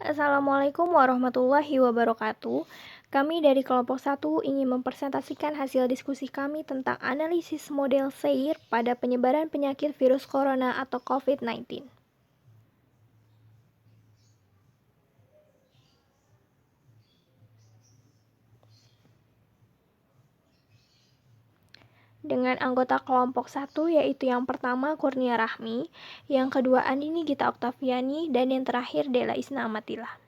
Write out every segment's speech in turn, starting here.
Assalamualaikum warahmatullahi wabarakatuh. Kami dari kelompok 1 ingin mempresentasikan hasil diskusi kami tentang analisis model SEIR pada penyebaran penyakit virus corona atau COVID-19. Dengan anggota kelompok 1 yaitu yang pertama Kurnia Rahmi, yang kedua Andini Gita Oktaviani, dan yang terakhir Dela Isna Amatillah.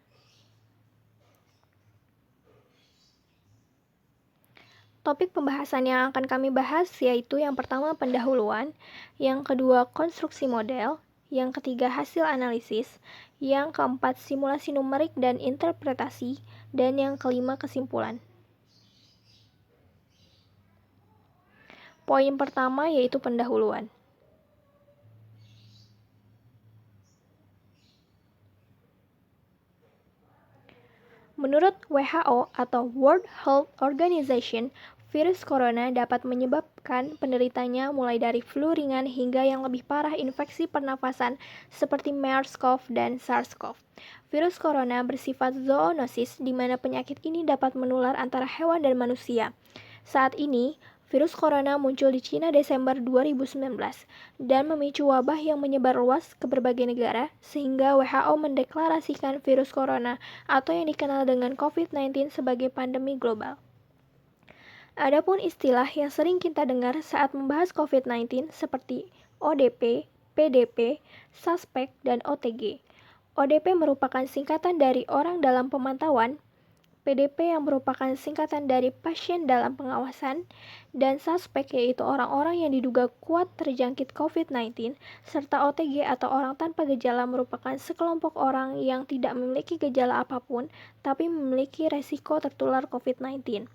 Topik pembahasan yang akan kami bahas yaitu yang pertama pendahuluan, yang kedua konstruksi model, yang ketiga hasil analisis, yang keempat simulasi numerik dan interpretasi, dan yang kelima kesimpulan. Poin pertama yaitu pendahuluan. Menurut WHO atau World Health Organization, virus corona dapat menyebabkan penderitanya mulai dari flu ringan hingga yang lebih parah infeksi pernafasan seperti MERS-CoV dan SARS-CoV. Virus corona bersifat zoonosis di mana penyakit ini dapat menular antara hewan dan manusia. Saat ini, virus corona muncul di Cina Desember 2019 dan memicu wabah yang menyebar luas ke berbagai negara sehingga WHO mendeklarasikan virus corona atau yang dikenal dengan COVID-19 sebagai pandemi global. Adapun istilah yang sering kita dengar saat membahas COVID-19 seperti ODP, PDP, suspek, dan OTG. ODP merupakan singkatan dari orang dalam pemantauan, PDP yang merupakan singkatan dari pasien dalam pengawasan, dan suspek yaitu orang-orang yang diduga kuat terjangkit COVID-19, serta OTG atau orang tanpa gejala merupakan sekelompok orang yang tidak memiliki gejala apapun tapi memiliki resiko tertular COVID-19.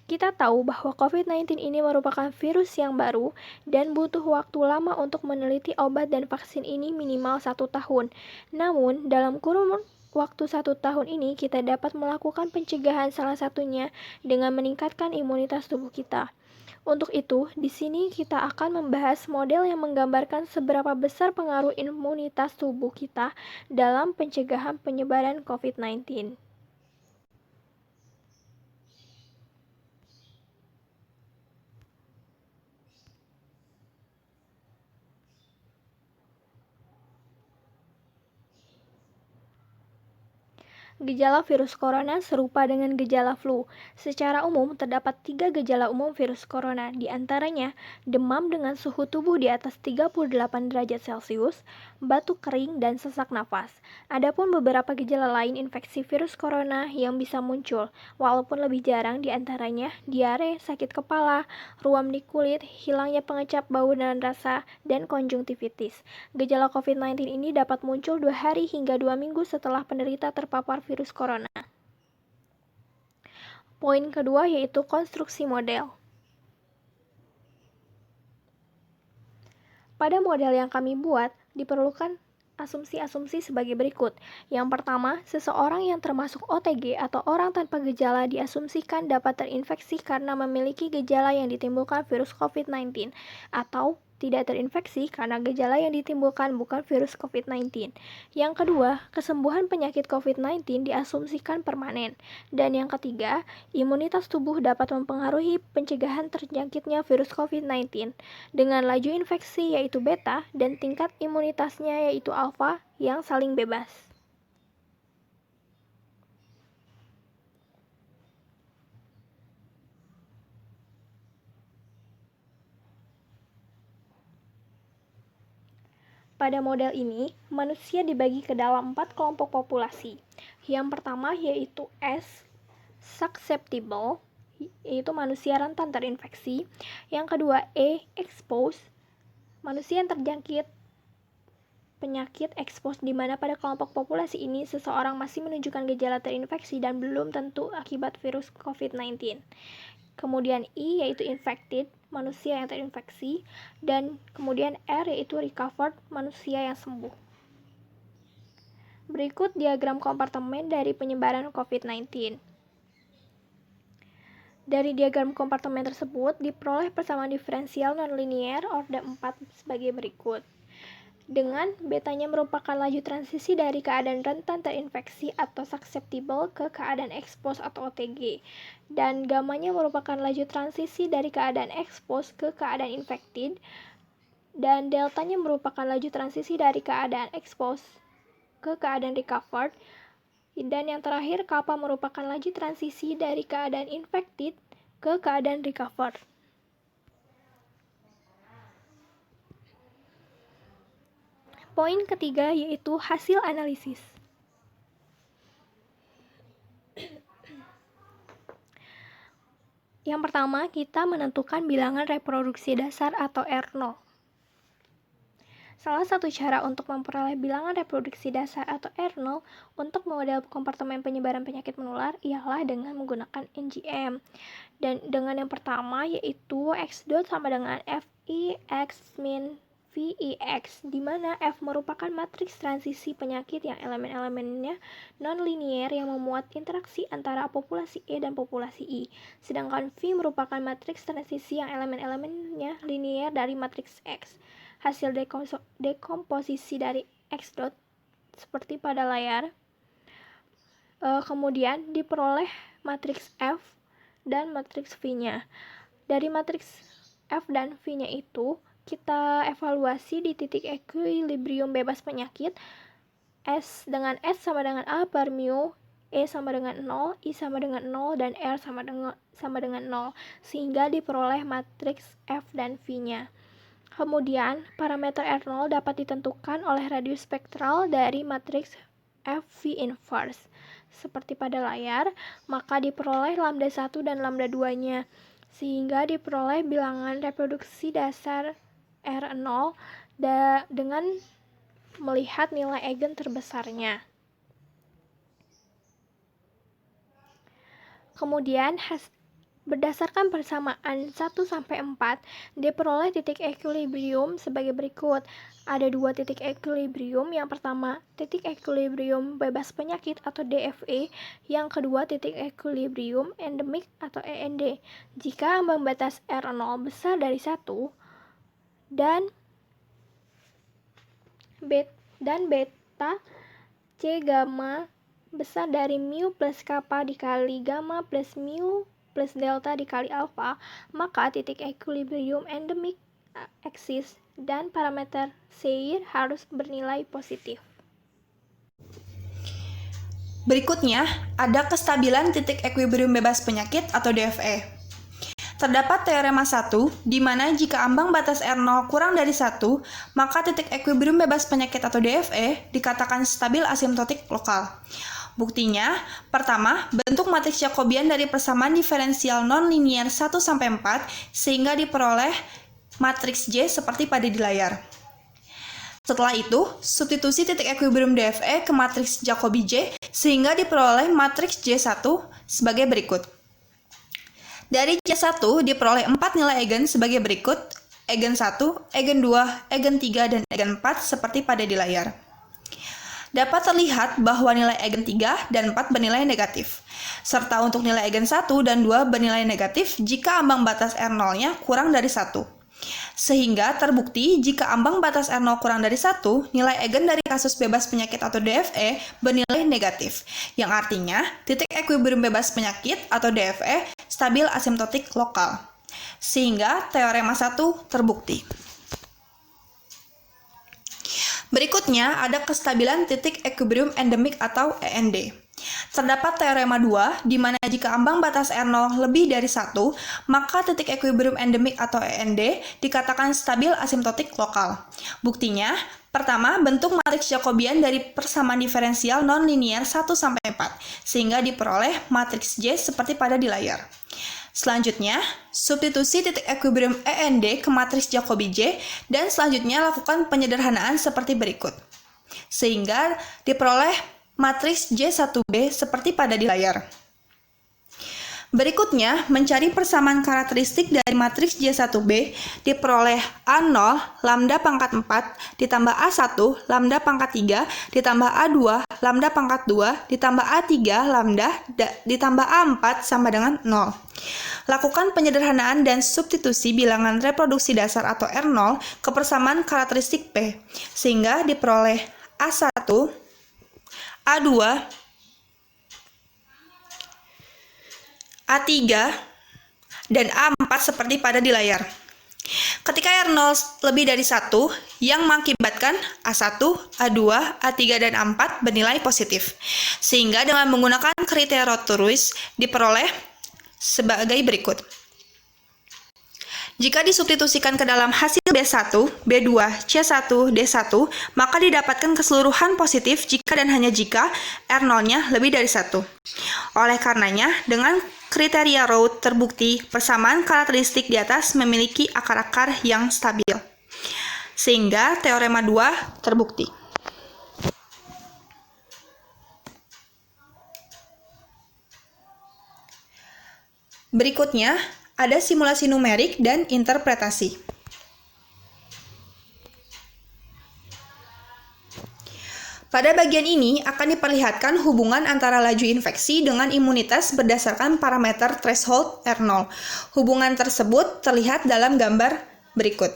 Kita tahu bahwa COVID-19 ini merupakan virus yang baru dan butuh waktu lama untuk meneliti obat dan vaksin ini minimal 1 tahun. Namun, dalam kurun waktu 1 tahun ini kita dapat melakukan pencegahan salah satunya dengan meningkatkan imunitas tubuh kita. Untuk itu, di sini kita akan membahas model yang menggambarkan seberapa besar pengaruh imunitas tubuh kita dalam pencegahan penyebaran COVID-19. Gejala virus corona serupa dengan gejala flu. Secara umum, terdapat 3 gejala umum virus corona, di antaranya demam dengan suhu tubuh di atas 38 derajat Celcius, batuk kering, dan sesak napas. Adapun beberapa gejala lain infeksi virus corona yang bisa muncul, walaupun lebih jarang, di antaranya diare, sakit kepala, ruam di kulit, hilangnya pengecap bau dan rasa, dan konjungtivitis. Gejala COVID-19 ini dapat muncul 2 hari hingga 2 minggu setelah penderita terpapar virus corona. Poin kedua yaitu konstruksi model. Pada model yang kami buat, diperlukan asumsi-asumsi sebagai berikut. Yang pertama, seseorang yang termasuk OTG atau orang tanpa gejala diasumsikan dapat terinfeksi karena memiliki gejala yang ditimbulkan virus COVID-19 atau tidak terinfeksi karena gejala yang ditimbulkan bukan virus COVID-19. Yang kedua, kesembuhan penyakit COVID-19 diasumsikan permanen. Dan yang ketiga, imunitas tubuh dapat mempengaruhi pencegahan terjangkitnya virus COVID-19 dengan laju infeksi yaitu beta dan tingkat imunitasnya yaitu alfa yang saling bebas. Pada model ini, manusia dibagi ke dalam 4 kelompok populasi. Yang pertama yaitu S, susceptible, yaitu manusia rentan terinfeksi. Yang kedua E, exposed, manusia yang terjangkit penyakit expose di mana pada kelompok populasi ini seseorang masih menunjukkan gejala terinfeksi dan belum tentu akibat virus COVID-19. Kemudian I yaitu infected, manusia yang terinfeksi, dan kemudian R yaitu recovered, manusia yang sembuh. Berikut diagram kompartemen dari penyebaran COVID-19. Dari diagram kompartemen tersebut diperoleh persamaan diferensial nonlinier orde 4 sebagai berikut. dengan betanya merupakan laju transisi dari keadaan rentan terinfeksi atau susceptible ke keadaan expose atau OTG, dan gamanya merupakan laju transisi dari keadaan expose ke keadaan infected, dan deltanya merupakan laju transisi dari keadaan expose ke keadaan recovered, dan yang terakhir kappa merupakan laju transisi dari keadaan infected ke keadaan recovered. Poin ketiga yaitu hasil analisis. Yang pertama, kita menentukan bilangan reproduksi dasar atau R0. Salah satu cara untuk memperoleh bilangan reproduksi dasar atau R0 untuk model kompartemen penyebaran penyakit menular ialah dengan menggunakan NGM. Dan dengan yang pertama yaitu X dot sama dengan FI X min VIX, di mana F merupakan matriks transisi penyakit yang elemen-elemennya non-linier yang memuat interaksi antara populasi E dan populasi I, sedangkan V merupakan matriks transisi yang elemen-elemennya linier dari matriks X. Hasil dekomposisi dari X dot seperti pada layar, kemudian diperoleh matriks F dan matriks V-nya. Dari matriks F dan V-nya itu kita evaluasi di titik equilibrium bebas penyakit. S dengan S sama dengan A per mu, E sama dengan 0, I sama dengan 0, dan R sama dengan 0, sehingga diperoleh matriks F dan V-nya. Kemudian, parameter R0 dapat ditentukan oleh radius spektral dari matriks FV inverse. Seperti pada layar, maka diperoleh lambda 1 dan lambda 2-nya, sehingga diperoleh bilangan reproduksi dasar R0 dengan melihat nilai eigen terbesarnya. Kemudian, berdasarkan persamaan 1-4, diperoleh titik equilibrium sebagai berikut. Ada dua titik equilibrium. Yang pertama, titik equilibrium bebas penyakit atau DFE. Yang kedua, titik equilibrium endemik atau END. Jika ambang batas R0 besar dari 1 dan beta C gamma besar dari mu plus kappa dikali gamma plus mu plus delta dikali alpha, maka titik equilibrium endemik eksis dan parameter Sayre harus bernilai positif. Berikutnya, ada kestabilan titik equilibrium bebas penyakit atau DFE. Terdapat teorema 1, di mana jika ambang batas R0 kurang dari 1, maka titik equilibrium bebas penyakit atau DFE dikatakan stabil asimptotik lokal. Buktinya, pertama, bentuk matriks Jacobian dari persamaan diferensial non-linier 1-4 sehingga diperoleh matriks J seperti pada di layar. Setelah itu, substitusi titik equilibrium DFE ke matriks Jacobi J sehingga diperoleh matriks J1 sebagai berikut. Dari J1 diperoleh 4 nilai eigen sebagai berikut: eigen 1, eigen 2, eigen 3, dan eigen 4 seperti pada di layar. Dapat terlihat bahwa nilai eigen 3 dan 4 bernilai negatif, serta untuk nilai eigen 1 dan 2 bernilai negatif jika ambang batas R0-nya kurang dari 1. Sehingga terbukti jika ambang batas R0 kurang dari 1, nilai eigen dari kasus bebas penyakit atau DFE bernilai negatif, yang artinya titik equilibrium bebas penyakit atau DFE stabil asimptotik lokal. Sehingga teorema 1 terbukti. Berikutnya ada kestabilan titik equilibrium endemik atau END. Terdapat teorema 2, di mana jika ambang batas R0 lebih dari 1, maka titik equilibrium endemik atau END dikatakan stabil asimptotik lokal. Buktinya, pertama, bentuk matriks Jacobian dari persamaan diferensial non-linier 1-4, sehingga diperoleh matriks J seperti pada di layar. Selanjutnya, substitusi titik equilibrium END ke matriks Jacobi J, dan selanjutnya lakukan penyederhanaan seperti berikut. Sehingga diperoleh matriks J1B seperti pada di layar. Berikutnya, mencari persamaan karakteristik dari matriks J1B diperoleh A0 lambda pangkat 4 ditambah A1 lambda pangkat 3 ditambah A2 lambda pangkat 2 ditambah A3 lambda ditambah A4 sama dengan 0. Lakukan penyederhanaan dan substitusi bilangan reproduksi dasar atau R0 ke persamaan karakteristik P, sehingga diperoleh A1, A2, A3, dan A4 seperti pada di layar. Ketika R0 lebih dari 1, yang mengakibatkan A1, A2, A3, dan A4 bernilai positif. Sehingga dengan menggunakan kriteria Roth-Ruiz diperoleh sebagai berikut. Jika disubstitusikan ke dalam hasil B1, B2, C1, D1, maka didapatkan keseluruhan positif jika dan hanya jika R0-nya lebih dari 1. Oleh karenanya, dengan kriteria Roth terbukti persamaan karakteristik di atas memiliki akar-akar yang stabil. Sehingga teorema 2 terbukti. Berikutnya, ada simulasi numerik dan interpretasi. Pada bagian ini akan diperlihatkan hubungan antara laju infeksi dengan imunitas berdasarkan parameter threshold R0. Hubungan tersebut terlihat dalam gambar berikut.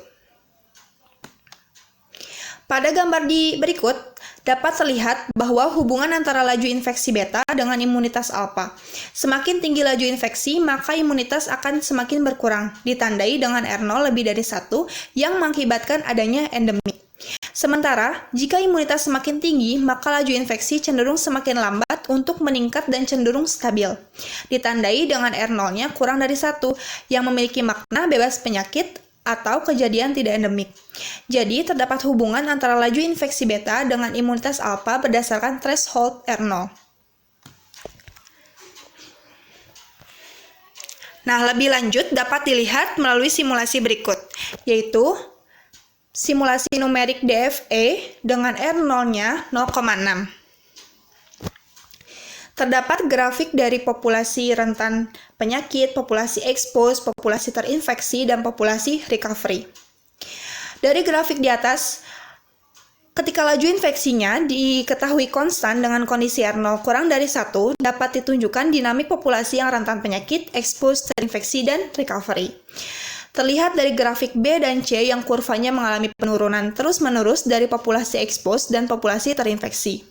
Pada gambar di berikut, dapat terlihat bahwa hubungan antara laju infeksi beta dengan imunitas alfa. Semakin tinggi laju infeksi, maka imunitas akan semakin berkurang, ditandai dengan R0 lebih dari 1 yang mengakibatkan adanya endemik. Sementara, jika imunitas semakin tinggi, maka laju infeksi cenderung semakin lambat untuk meningkat dan cenderung stabil. Ditandai dengan R0-nya kurang dari 1, yang memiliki makna bebas penyakit atau kejadian tidak endemik. Jadi, terdapat hubungan antara laju infeksi beta dengan imunitas alfa berdasarkan threshold R0. Nah, lebih lanjut dapat dilihat melalui simulasi berikut, yaitu simulasi numerik DFE dengan R0-nya 0,6. Terdapat grafik dari populasi rentan penyakit, populasi expose, populasi terinfeksi, dan populasi recovery. Dari grafik di atas, ketika laju infeksinya diketahui konstan dengan kondisi R0 kurang dari 1, dapat ditunjukkan dinamik populasi yang rentan penyakit, expose, terinfeksi, dan recovery. Terlihat dari grafik B dan C yang kurvanya mengalami penurunan terus-menerus dari populasi expose dan populasi terinfeksi.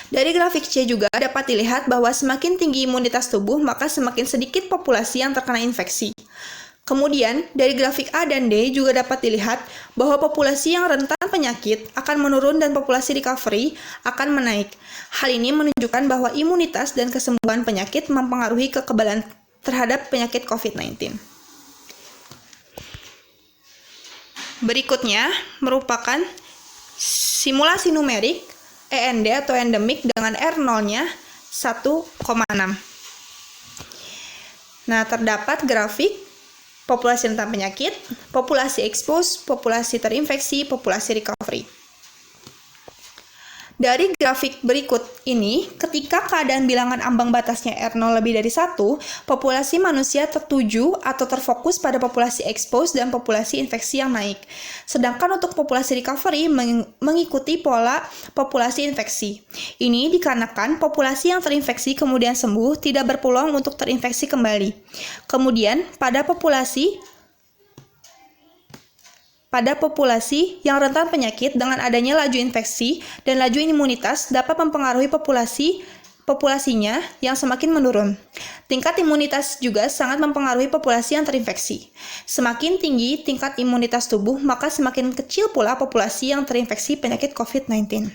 Dari grafik C juga dapat dilihat bahwa semakin tinggi imunitas tubuh, maka semakin sedikit populasi yang terkena infeksi. Kemudian, dari grafik A dan D juga dapat dilihat bahwa populasi yang rentan penyakit akan menurun dan populasi recovery akan menaik. Hal ini menunjukkan bahwa imunitas dan kesembuhan penyakit mempengaruhi kekebalan terhadap penyakit COVID-19. Berikutnya merupakan simulasi numerik END atau endemik dengan R0-nya 1,6. Nah, terdapat grafik populasi rentan penyakit, populasi expose, populasi terinfeksi, populasi recovery. Dari grafik berikut ini, ketika keadaan bilangan ambang batasnya R0 lebih dari 1, populasi manusia tertuju atau terfokus pada populasi expose dan populasi infeksi yang naik. Sedangkan untuk populasi recovery mengikuti pola populasi infeksi. Ini dikarenakan populasi yang terinfeksi kemudian sembuh tidak berpeluang untuk terinfeksi kembali. Kemudian, pada populasi yang rentan penyakit dengan adanya laju infeksi dan laju imunitas dapat mempengaruhi populasinya yang semakin menurun. Tingkat imunitas juga sangat mempengaruhi populasi yang terinfeksi. Semakin tinggi tingkat imunitas tubuh, maka semakin kecil pula populasi yang terinfeksi penyakit COVID-19.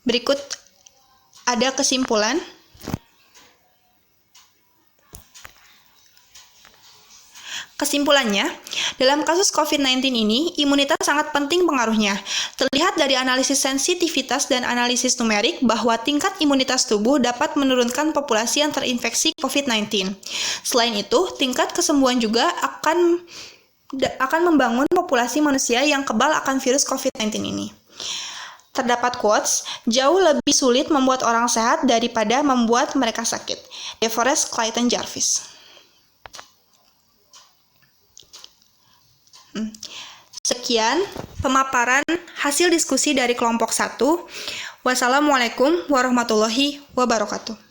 Berikut ada kesimpulan. Kesimpulannya, dalam kasus COVID-19 ini, imunitas sangat penting pengaruhnya. Terlihat dari analisis sensitivitas dan analisis numerik bahwa tingkat imunitas tubuh dapat menurunkan populasi yang terinfeksi COVID-19. Selain itu, tingkat kesembuhan juga akan membangun populasi manusia yang kebal akan virus COVID-19 ini. Terdapat quotes, jauh lebih sulit membuat orang sehat daripada membuat mereka sakit. DeForest Clayton Jarvis. Sekian pemaparan hasil diskusi dari kelompok 1. Wassalamualaikum warahmatullahi wabarakatuh.